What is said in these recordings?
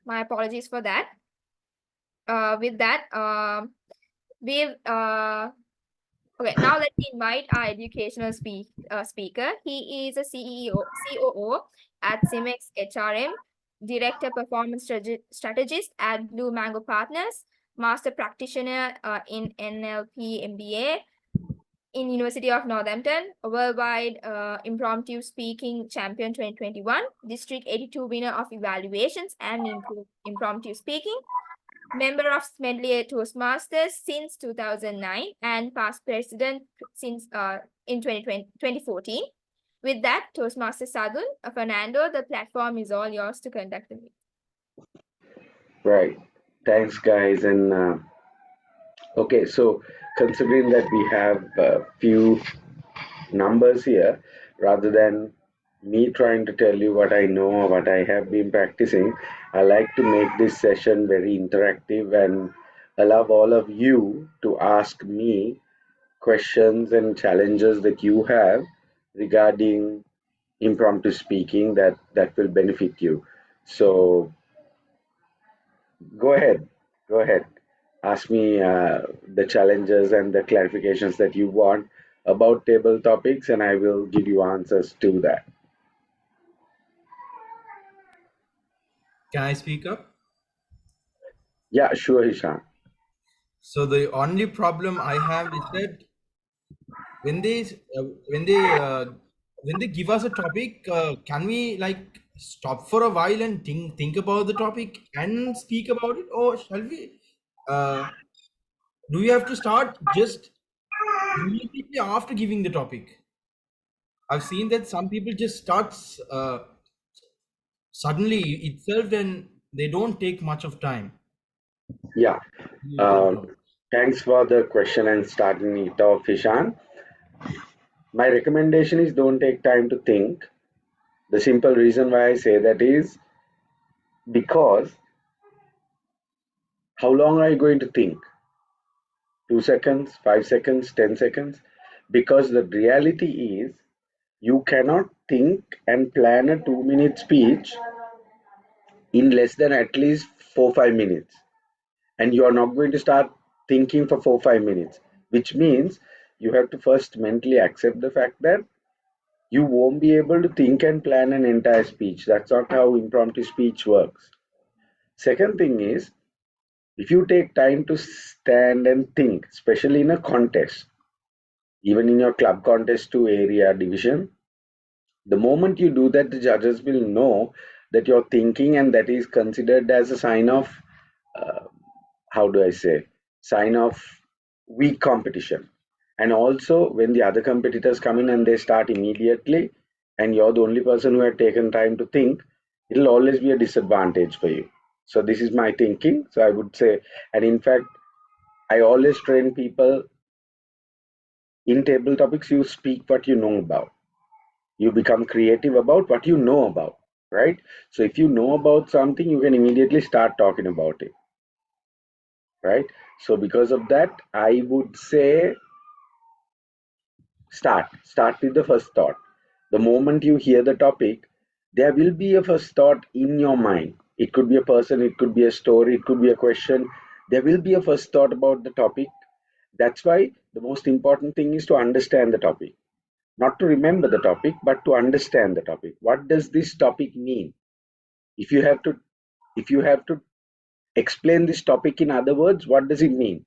My apologies for that. With that, we've okay. Now let me invite our educational speaker. He is a COO at CIMEX HRM, Director Performance Strategist at Blue Mango Partners, Master Practitioner in NLP MBA in University of Northampton, a worldwide impromptu speaking champion 2021, District 82 winner of evaluations and impromptu speaking, member of Smedley Toastmasters since 2009 and past president since in 2014. With that, Toastmaster Sandun Fernando, the platform is all yours to conduct the meeting. Right. Thanks, guys. And okay, so considering that we have a few numbers here, rather than me trying to tell you what I know or what I have been practicing, I like to make this session very interactive and allow all of you to ask me questions and challenges that you have regarding impromptu speaking that will benefit you. So go ahead, ask me the challenges and the clarifications that you want about table topics, and I will give you answers to that. Can I speak up? Yeah, sure, Hishan. So the only problem I have is that when they uh, when they uh, when they give us a topic, can we like stop for a while and think about the topic and speak about it, or shall we? Uh, do we have to start just immediately after giving the topic? I've seen that some people just starts suddenly itself and they don't take much of time. Yeah, You don't uh, know. thanks for the question and starting it off, Hishan. My recommendation is don't take time to think. The simple reason why I say that is because how long are you going to think? 2 seconds, 5 seconds, 10 seconds? Because the reality is you cannot think and plan a 2 minute speech in less than at least 4 5 minutes, and you are not going to start thinking for 4 5 minutes, which means you have to first mentally accept the fact that you won't be able to think and plan an entire speech. That's not how impromptu speech works. Second thing is, if you take time to stand and think, especially in a contest, even in your club contest to area division, the moment you do that, the judges will know that you're thinking, and that is considered as a sign of, uh, how do I say, sign of weak competition. And also, when the other competitors come in and they start immediately, and you're the only person who had taken time to think, it'll always be a disadvantage for you. So, this is my thinking. So, I would say, and in fact, I always train people in table topics, you speak what you know about. You become creative about what you know about, right? So if you know about something, you can immediately start talking about it, right? So because of that, I would say start with the first thought. The moment you hear the topic, there will be a first thought in your mind. It could be a person, it could be a story, it could be a question. There will be a first thought about the topic. That's why the most important thing is to understand the topic, not to remember the topic, but to understand the topic. What does this topic mean? If you have to, if you have to explain this topic in other words, what does it mean?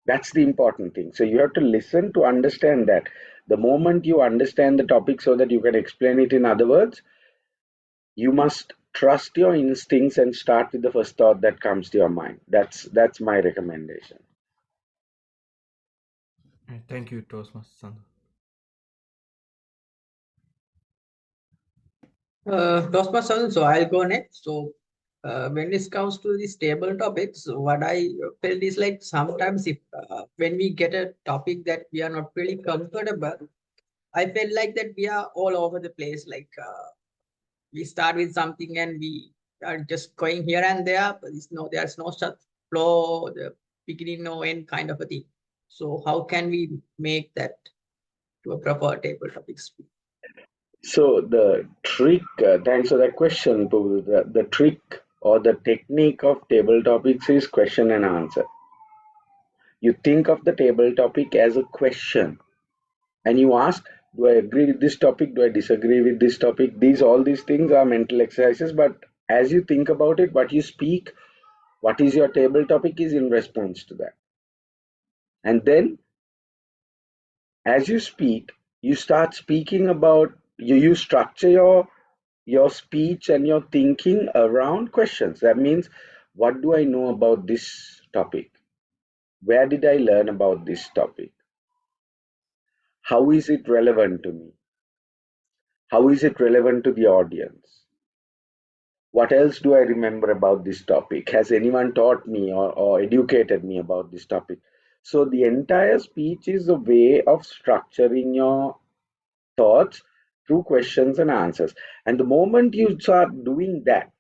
That's the important thing. So you have to listen to understand that. The moment you understand the topic so that you can explain it in other words, you must trust your instincts and start with the first thought that comes to your mind. That's my recommendation. Thank you, Toastmaster. Toastmasters, so I'll go next. So when it comes to these table topics, what I felt is like sometimes if when we get a topic that we are not really comfortable, I felt like that we are all over the place. Like we start with something and we are just going here and there. But there's no such flow, the beginning, no end kind of a thing. So how can we make that to a proper table topics? So the trick, thanks for that question, Pooja. The trick or the technique of table topics is question and answer. You think of the table topic as a question and you ask, do I agree with this topic? Do I disagree with this topic? All these things are mental exercises, but as you think about it, what you speak, what is your table topic is in response to that. And then as you speak, you start speaking about you structure your speech and your thinking around questions. That means, what do I know about this topic? Where did I learn about this topic? How is it relevant to me? How is it relevant to the audience? What else do I remember about this topic? Has anyone taught me or educated me about this topic? So the entire speech is a way of structuring your thoughts through questions and answers. And the moment you start doing that,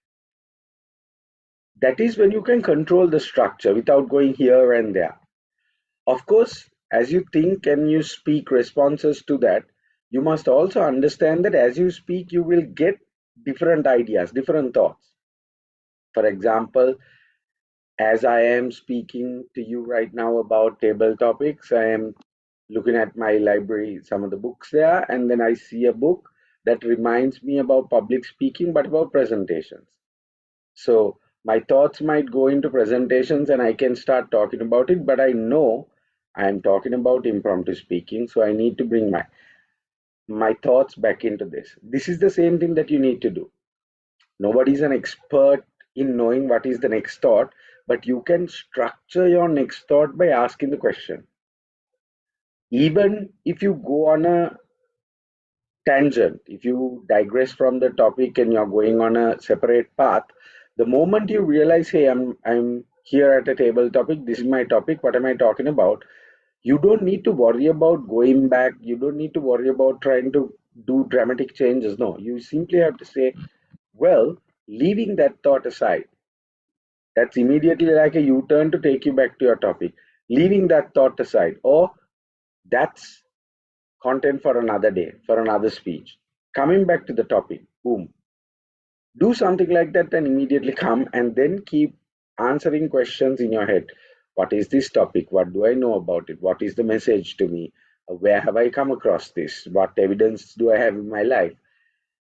that is when you can control the structure without going here and there. Of course, as you think and you speak responses to that, you must also understand that as you speak, you will get different ideas, different thoughts. For example, as I am speaking to you right now about table topics, I am looking at my library, some of the books there, and then I see a book that reminds me about public speaking, but about presentations. So my thoughts might go into presentations and I can start talking about it, but I know I'm talking about impromptu speaking, so I need to bring my thoughts back into this. This is the same thing that you need to do. Nobody's an expert in knowing what is the next thought, but you can structure your next thought by asking the question. Even if you go on a tangent, if you digress from the topic and you're going on a separate path, the moment you realize, hey, I'm here at a table topic, this is my topic, what am I talking about? You don't need to worry about going back, you don't need to worry about trying to do dramatic changes. No, you simply have to say, well, leaving that thought aside, that's immediately like a U-turn to take you back to your topic. Leaving that thought aside, or that's content for another day, for another speech. Coming back to the topic, boom. Do something like that and immediately come and then keep answering questions in your head. What is this topic? What do I know about it? What is the message to me? Where have I come across this? What evidence do I have in my life?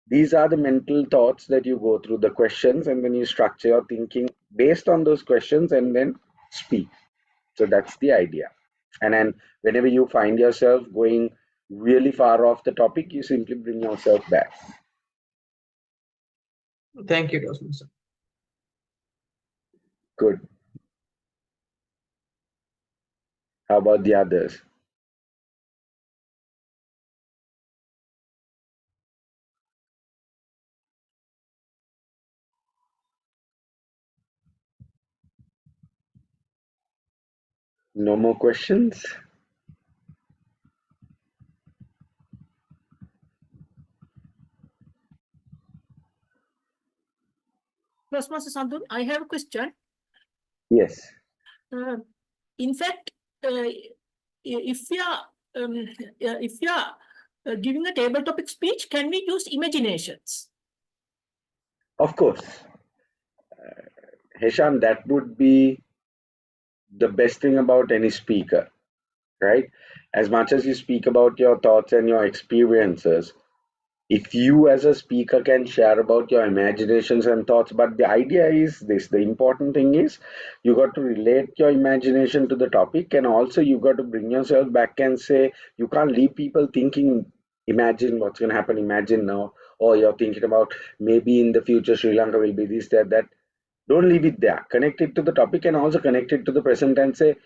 These are the mental thoughts that you go through the questions, and then you structure your thinking based on those questions and then speak. So that's the idea. And then whenever you find yourself going really far off the topic, you simply bring yourself back. Thank you, Toastmaster. Good. How about the others? No more questions? Toastmaster Sandun, I have a question. Yes. In fact, if we are giving a table topic speech, can we use imaginations? Of course. Hesham, that would be the best thing about any speaker, right? As much as you speak about your thoughts and your experiences, if you as a speaker can share about your imaginations and thoughts, but the idea is this, the important thing is you got to relate your imagination to the topic, and also you got to bring yourself back and say, you can't leave people thinking, imagine what's going to happen, imagine now, or you're thinking about maybe in the future Sri Lanka will be this, that. Don't leave it there, connect it to the topic and also connect it to the present and say,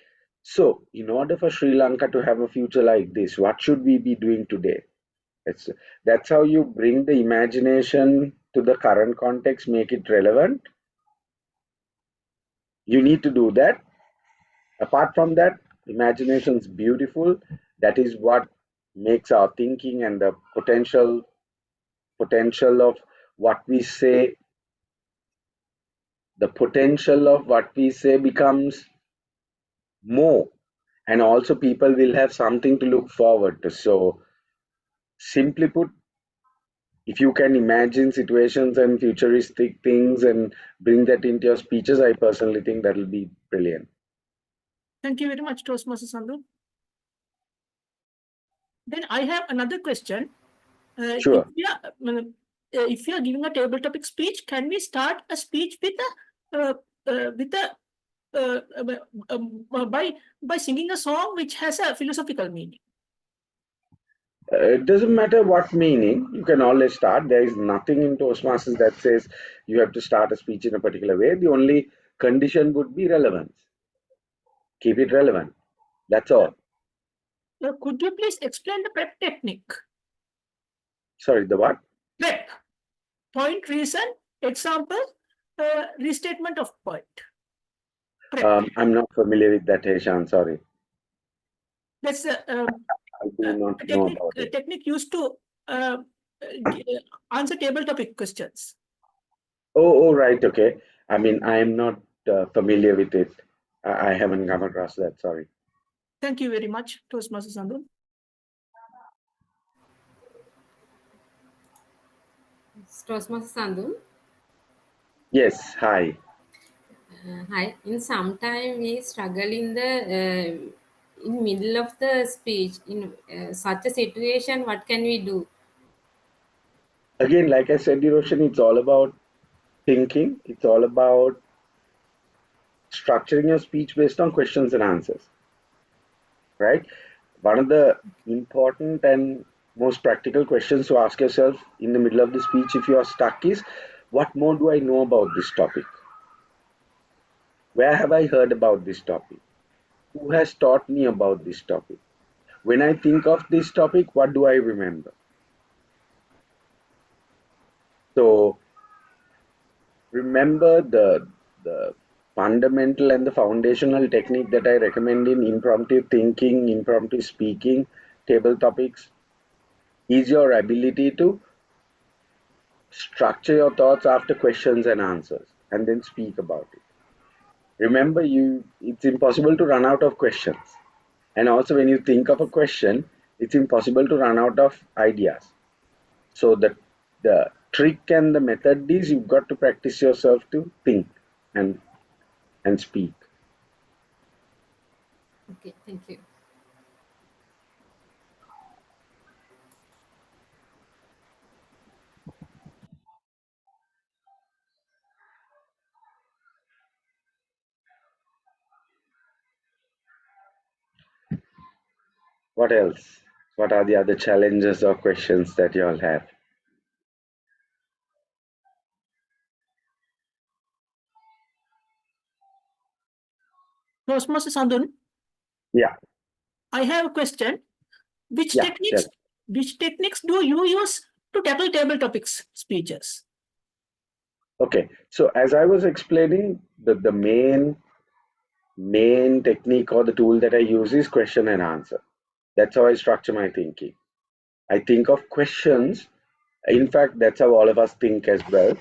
so in order for Sri Lanka to have a future like this, what should we be doing today? It's, that's how you bring the imagination to the current context, make it relevant. You need to do that. Apart from that, imagination is beautiful. That is what makes our thinking and the potential of what we say, the potential of what we say becomes more, and also people will have something to look forward to. So simply put, If you can imagine situations and futuristic things and bring that into your speeches, I personally think that will be brilliant. Thank you very much, Toastmaster Sandun. Then I have another question. Sure. If you are giving a table topic speech, can we start a speech with by singing a song which has a philosophical meaning? It doesn't matter what meaning, you can always start. There is nothing in Toastmasters that says you have to start a speech in a particular way. The only condition would be relevance. Keep it relevant. That's all. Could you please explain the prep technique? Sorry, the what? Prep. Point, reason, example, restatement of point. I'm not familiar with that, Heshan. Sorry. That's I do not know about it. technique used to answer table topic questions. Oh, right. Okay. I mean, I am not familiar with it. I haven't come across that. Sorry. Thank you very much, Toastmaster Sandun. Toastmaster Sandun. Yes. Hi. Hi. In some time we struggle in the in middle of the speech. In such a situation, what can we do? Again, like I said, Roshan, it's all about thinking. It's all about structuring your speech based on questions and answers. Right? One of the important and most practical questions to ask yourself in the middle of the speech if you are stuck is, what more do I know about this topic? Where have I heard about this topic? Who has taught me about this topic? When I think of this topic, what do I remember? So remember the fundamental and the foundational technique that I recommend in impromptu thinking, impromptu speaking, table topics is your ability to structure your thoughts after questions and answers and then speak about it. Remember, it's impossible to run out of questions. And also when you think of a question, it's impossible to run out of ideas. So the trick and the method is you've got to practice yourself to think and speak. Okay, thank you. What else? What are the other challenges or questions that you all have? Toastmaster Sandun. Yeah. I have a question. Which Yeah, techniques do you use to tackle table topics speeches? Okay. So as I was explaining, the main technique or the tool that I use is question and answer. That's how I structure my thinking. I think of questions. In fact, that's how all of us think as well.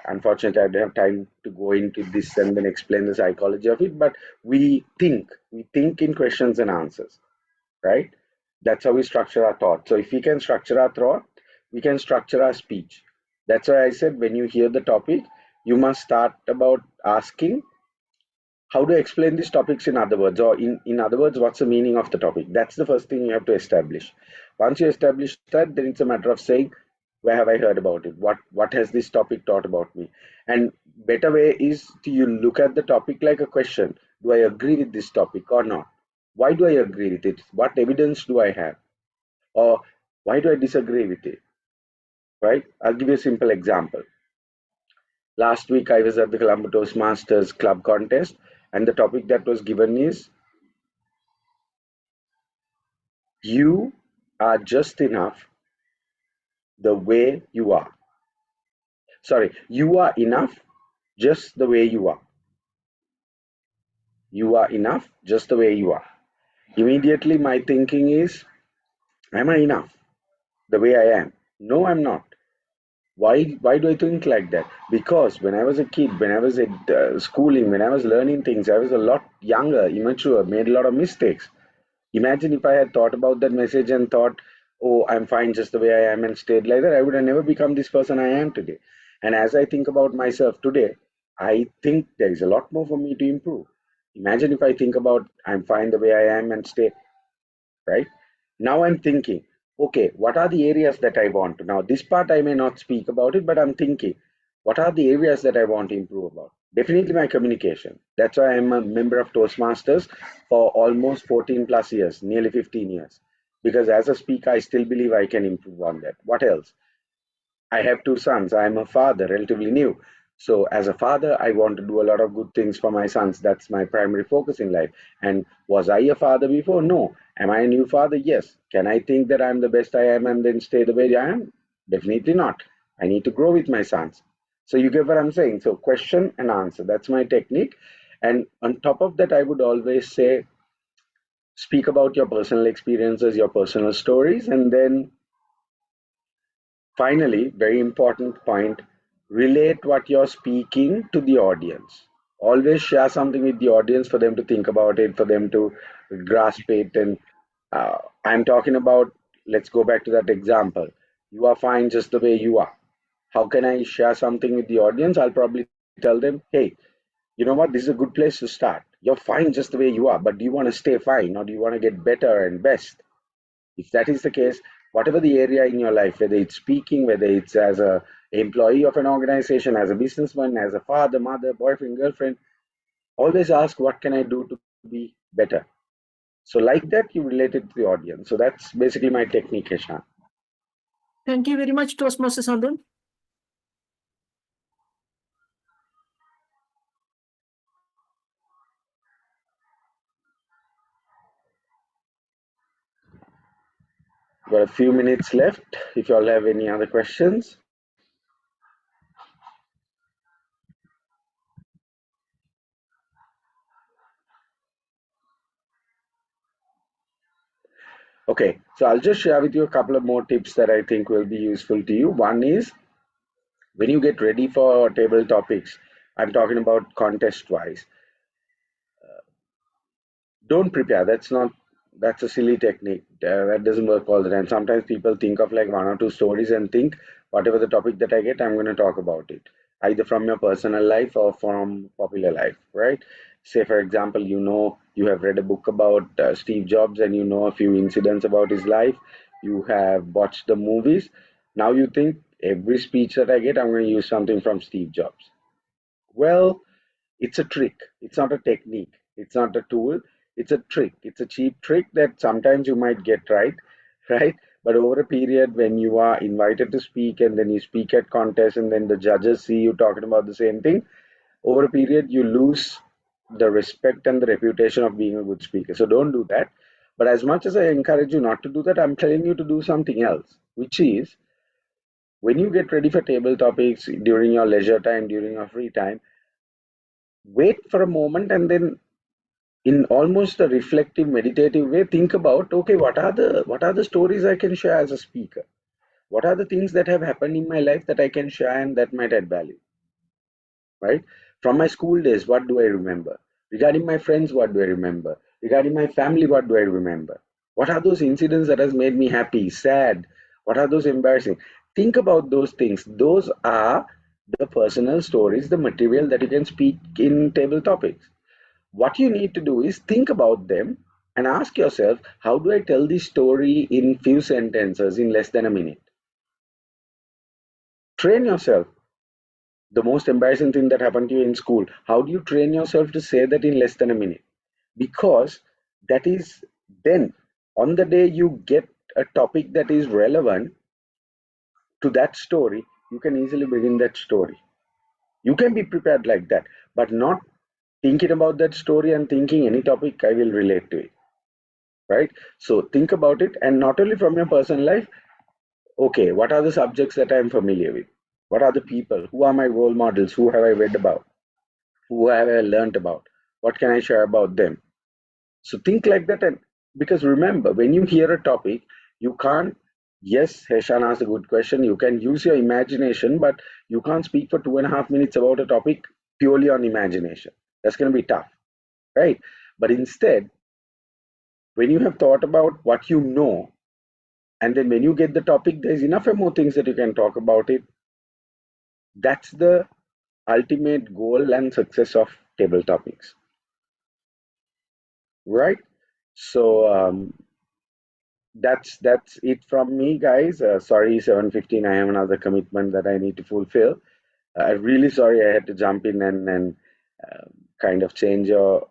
Unfortunately, I don't have time to go into this and then explain the psychology of it, but we think in questions and answers, right? That's how we structure our thought. So if we can structure our thought, we can structure our speech. That's why I said when you hear the topic, you must start about asking, how to explain these topics in other words, or in other words, what's the meaning of the topic? That's the first thing you have to establish. Once you establish that, then it's a matter of saying, where have I heard about it? What has this topic taught about me? And better way is to you look at the topic like a question. Do I agree with this topic or not? Why do I agree with it? What evidence do I have? Or why do I disagree with it? Right? I'll give you a simple example. Last week I was at the Colombo Toastmasters club contest, and the topic that was given is, you are just enough the way you are. Sorry, you are enough just the way you are. You are enough just the way you are. Immediately my thinking is, am I enough the way I am? No, I'm not. Why do I think like that? Because when I was a kid, when I was at schooling, when I was learning things, I was a lot younger, immature, made a lot of mistakes. Imagine if I had thought about that message and thought, oh, I'm fine just the way I am and stayed like that, I would have never become this person I am today. And as I think about myself today, I think there is a lot more for me to improve. Imagine if I think about I'm fine the way I am and stay, right? Now I'm thinking, okay, what are the areas that I want to? Now, this part I may not speak about it, but I'm thinking, what are the areas that I want to improve about? Definitely my communication. That's why I'm a member of Toastmasters for almost 14 plus years, nearly 15 years. Because as a speaker, I still believe I can improve on that. What else? I have two sons. I am a father, relatively new. So, as a father, I want to do a lot of good things for my sons. That's my primary focus in life. And was I a father before? No. Am I a new father? Yes. Can I think that I'm the best I am and then stay the way I am? Definitely not. I need to grow with my sons. So, you get what I'm saying? So, question and answer. That's my technique. And on top of that, I would always say, speak about your personal experiences, your personal stories, and then finally, very important point, relate what you're speaking to the audience. Always share something with the audience for them to think about it, for them to grasp it. And I'm talking about, let's go back to that example. You are fine just the way you are. How can I share something with the audience? I'll probably tell them, hey, you know what? This is a good place to start. You're fine just the way you are, but do you want to stay fine or do you want to get better and best? If that is the case, whatever the area in your life, whether it's speaking, whether it's as a employee of an organization, as a businessman, as a father, mother, boyfriend, girlfriend, always ask what can I do to be better. So like that, you relate it to the audience. So that's basically my technique, Heshan. Thank you very much, Toastmaster Sandun. Got a few minutes left. If you all have any other questions. Okay, so I'll just share with you a couple of more tips that I think will be useful to you. One is when you get ready for table topics, I'm talking about contest wise, don't prepare. That's a silly technique. That doesn't work all the time. Sometimes people think of like one or two stories and think whatever the topic that I get, I'm going to talk about it, either from your personal life or from popular life, right? Say, for example, you have read a book about Steve Jobs and you know a few incidents about his life. You have watched the movies. Now you think every speech that I get, I'm going to use something from Steve Jobs. Well, it's a trick. It's not a technique. It's not a tool. It's a trick. It's a cheap trick that sometimes you might get right, right? But over a period, when you are invited to speak and then you speak at contests and then the judges see you talking about the same thing, over a period, you lose the respect and the reputation of being a good speaker. So don't do that. But as much as I encourage you not to do that, I'm telling you to do something else, which is when you get ready for table topics during your leisure time, during your free time, wait for a moment and then in almost a reflective meditative way think about, okay, what are the stories I can share as a speaker, what are the things that have happened in my life that I can share and that might add value, right? From my school days, what do I remember? Regarding my friends, what do I remember? Regarding my family, what do I remember? What are those incidents that has made me happy, sad? What are those embarrassing? Think about those things. Those are the personal stories, the material that you can speak in table topics. What you need to do is think about them and ask yourself, how do I tell this story in few sentences in less than a minute? Train yourself. The most embarrassing thing that happened to you in school, how do you train yourself to say that in less than a minute? Because that is then on the day you get a topic that is relevant to that story, you can easily begin that story. You can be prepared like that, but not thinking about that story and thinking any topic I will relate to it, right? So think about it, and not only from your personal life. Okay, what are the subjects that I'm familiar with? What are the people? Who are my role models? Who have I read about? Who have I learned about? What can I share about them? So think like that, and because remember, when you hear a topic, you can't. Yes, Heshan asked a good question. You can use your imagination, but you can't speak for 2.5 minutes about a topic purely on imagination. That's going to be tough, right? But instead, when you have thought about what you know, And then when you get the topic, there's enough and more things that you can talk about it. That's the ultimate goal and success of table topics, right? So that's it from me, guys. Sorry, 7:15. I have another commitment that I need to fulfill. I'm really sorry I had to jump in and kind of change your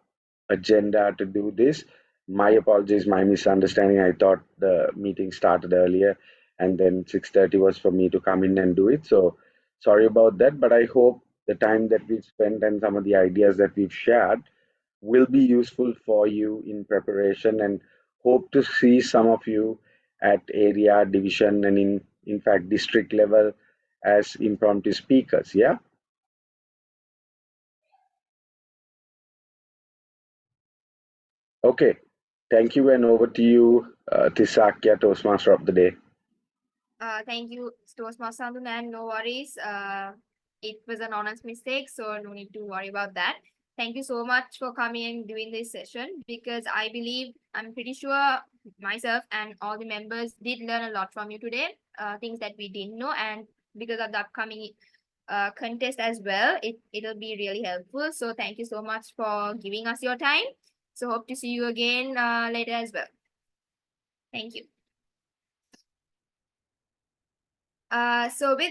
agenda to do this. My apologies, my misunderstanding. I thought the meeting started earlier, and then 6:30 was for me to come in and do it. So sorry about that. But I hope the time that we've spent and some of the ideas that we've shared will be useful for you in preparation, and hope to see some of you at area, division, and in fact district level as impromptu speakers. Yeah. Okay. Thank you, and over to you, Tisakya, Toastmaster of the day. Thank you, Toastmaster Sandun, and no worries. It was an honest mistake, so no need to worry about that. Thank you so much for coming and doing this session, because I believe, I'm pretty sure myself and all the members did learn a lot from you today, things that we didn't know, and because of the upcoming contest as well, it'll be really helpful. So thank you so much for giving us your time. So hope to see you again later as well. Thank you. So with